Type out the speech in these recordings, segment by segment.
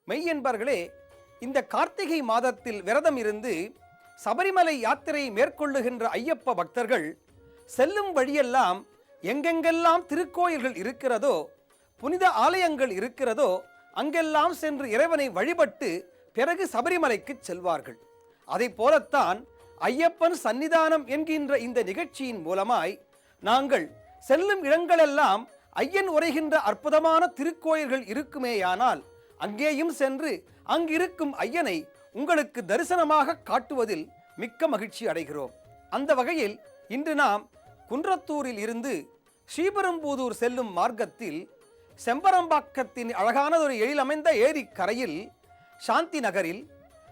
மெய் என்பர்களே, இந்த கார்த்திகை மாதத்தில் விரதம் இருந்து சபரிமலை யாத்திரை மேற்கொள்ளுகின்ற ஐயப்ப பக்தர்கள் செல்லும் வழியெல்லாம் எங்கெங்கெல்லாம் திருக்கோயில்கள் இருக்கிறதோ, புனித ஆலயங்கள் இருக்கிறதோ, அங்கெல்லாம் சென்று இறைவனை வழிபட்டு பிறகு சபரிமலைக்கு செல்வார்கள். அதை போலத்தான் ஐயப்பன் சன்னிதானம் என்கின்ற இந்த நிகழ்ச்சியின் மூலமாய் நாங்கள் செல்லும் இடங்களெல்லாம் ஐயன் உரைகின்ற அற்புதமான திருக்கோயில்கள் இருக்குமேயானால் அங்கேயும் சென்று அங்கிருக்கும் ஐயனை உங்களுக்கு தரிசனமாக காட்டுவதில் மிக்க மகிழ்ச்சி அடைகிறோம். அந்த வகையில் இன்று நாம் குன்றத்தூரில் இருந்து ஸ்ரீபெரும்புதூர் செல்லும் மார்க்கத்தில் செம்பரம்பாக்கத்தின் அழகானதொரு எழிலமைந்த ஏரி கரையில் சாந்தி நகரில்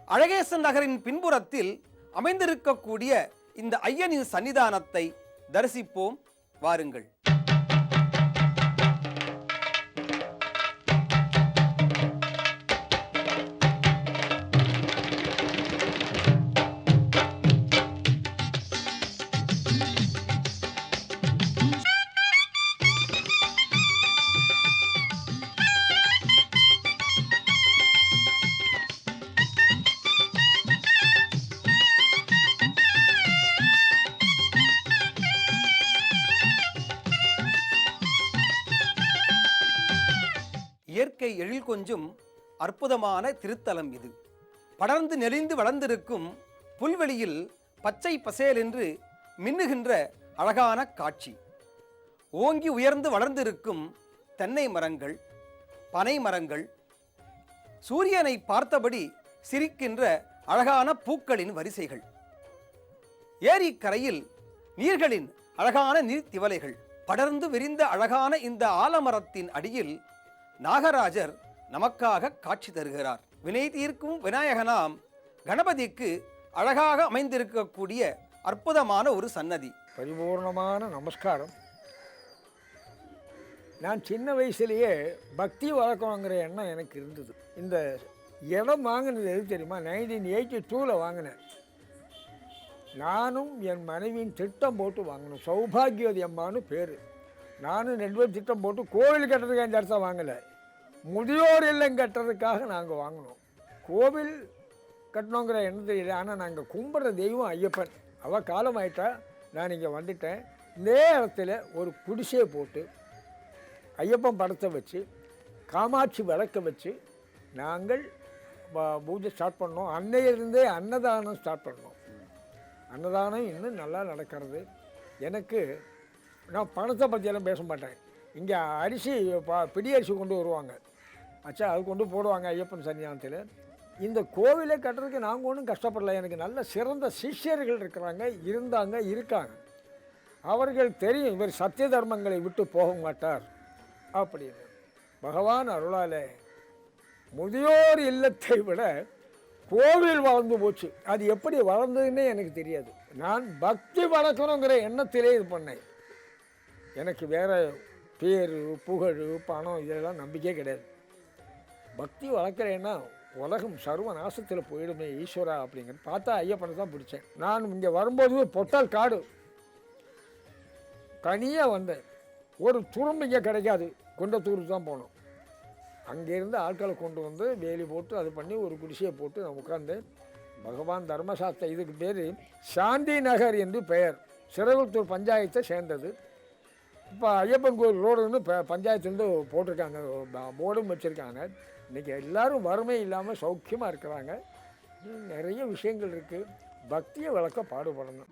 அழகேசன் நகரின் பின்புறத்தில் அமைந்திருக்கக்கூடிய இந்த ஐயனின் சன்னிதானத்தை தரிசிப்போம். வாருங்கள். இயற்கை எழில் கொஞ்சும் அற்புதமான திருத்தலம் இது. படர்ந்து நெளிந்து வளர்ந்திருக்கும் புல்வெளியில் பச்சை பசேல் என்று மின்னுகின்ற அழகான காட்சி. ஓங்கி உயர்ந்து வளர்ந்திருக்கும் தென்னை மரங்கள், பனை மரங்கள், சூரியனை பார்த்தபடி சிரிக்கின்ற அழகான பூக்களின் வரிசைகள், ஏரிக்கரையில் நீர்களின் அழகான நீர்த்திவலைகள், படர்ந்து விரிந்த அழகான இந்த ஆலமரத்தின் அடியில் நாகராஜர் நமக்காக காட்சி தருகிறார். வினை தீர்க்கும் விநாயகனாம் கணபதிக்கு அழகாக அமைந்திருக்கக்கூடிய அற்புதமான ஒரு சன்னதி. பரிபூர்ணமான நமஸ்காரம். நான் சின்ன வயசுலேயே பக்தி வளர்க்கணுங்கிற எண்ணம் எனக்கு இருந்தது. இந்த இடம் வாங்கினது எது தெரியுமா? 1982 வாங்கினேன். நானும் என் மனைவியின் திட்டம் போட்டு வாங்கினோம். சௌபாகியவதி அம்மானு பேர். நானும் 2 பேர் திட்டம் போட்டு கோவில் கட்டுறதுக்கு அந்த இடத்த வாங்கலை, முதியோர் இல்லம் கட்டுறதுக்காக நாங்கள் வாங்கினோம். கோவில் கட்டணுங்கிற எண்ணம் தெரியல. ஆனால் நாங்கள் கும்பிட்ற தெய்வம் ஐயப்பன். அவள் காலம் ஆயிட்டா, நான் இங்கே வந்துட்டேன். இந்த இடத்துல ஒரு குடிசையை போட்டு ஐயப்பன் படத்தை வச்சு காமாட்சி விளக்க வச்சு நாங்கள் பூஜை ஸ்டார்ட் பண்ணோம். அன்னையிலிருந்தே அன்னதானம் ஸ்டார்ட் பண்ணோம். அன்னதானம் இன்னும் நல்லா நடக்கிறது. எனக்கு நான் பணத்தை பற்றியெல்லாம் பேச மாட்டேன். இங்கே அரிசி பிடி அரிசி கொண்டு வருவாங்க, அச்சா அது கொண்டு போடுவாங்க ஐயப்பன் சன்னிதானத்தில். இந்த கோவிலை கட்டுறதுக்கு நாங்கள் ஒன்றும் கஷ்டப்படல. எனக்கு நல்ல சிறந்த சிஷ்யர்கள் இருக்கிறாங்க, இருக்காங்க. அவர்கள் தெரியும் இவர் சத்திய தர்மங்களை விட்டு போக மாட்டார் அப்படின்னு. பகவான் அருளாலே முதியோர் இல்லத்தை விட கோவில் வளர்ந்து போச்சு. அது எப்படி வளர்ந்ததுன்னே எனக்கு தெரியாது. நான் பக்தி வளர்க்கணுங்கிற எண்ணத்திலே இது பண்ணேன். எனக்கு வேறு பேர், புகழ், பணம் இதெல்லாம் நம்பிக்கையே கிடையாது. பக்தி வளர்க்குறேன்னா உலகம் சர்வ நாசத்தில் போயிடுமே ஈஸ்வரா அப்படிங்கிறது பார்த்தா ஐயப்பனை தான் பிடிச்சேன். நான் இங்கே வரும்போது பொட்டால் காடு தனியாக வந்தேன். ஒரு துரும்பு இங்கே கிடைக்காது, குன்றத்தூருக்கு தான் போனோம். அங்கேருந்து ஆட்களை கொண்டு வந்து வேலி போட்டு அது பண்ணி ஒரு குடிசையை போட்டு நான் உட்காந்து பகவான் தர்மசாஸ்திர, இதுக்கு பேர் சாந்தி நகர் என்று பெயர், சிறகுத்தூர் பஞ்சாயத்தை சேர்ந்தது. இப்போ ஐயப்பன் கோயில் ரோடுன்னு பஞ்சாயத்துலேருந்து போட்டிருக்காங்க, போர்டும் வச்சுருக்காங்க. இன்றைக்கி எல்லோரும் வறுமை இல்லாமல் சௌக்கியமாக இருக்கிறாங்க. நிறைய விஷயங்கள் இருக்குது. பக்தியை வளர்க்க பாடுபடணும்.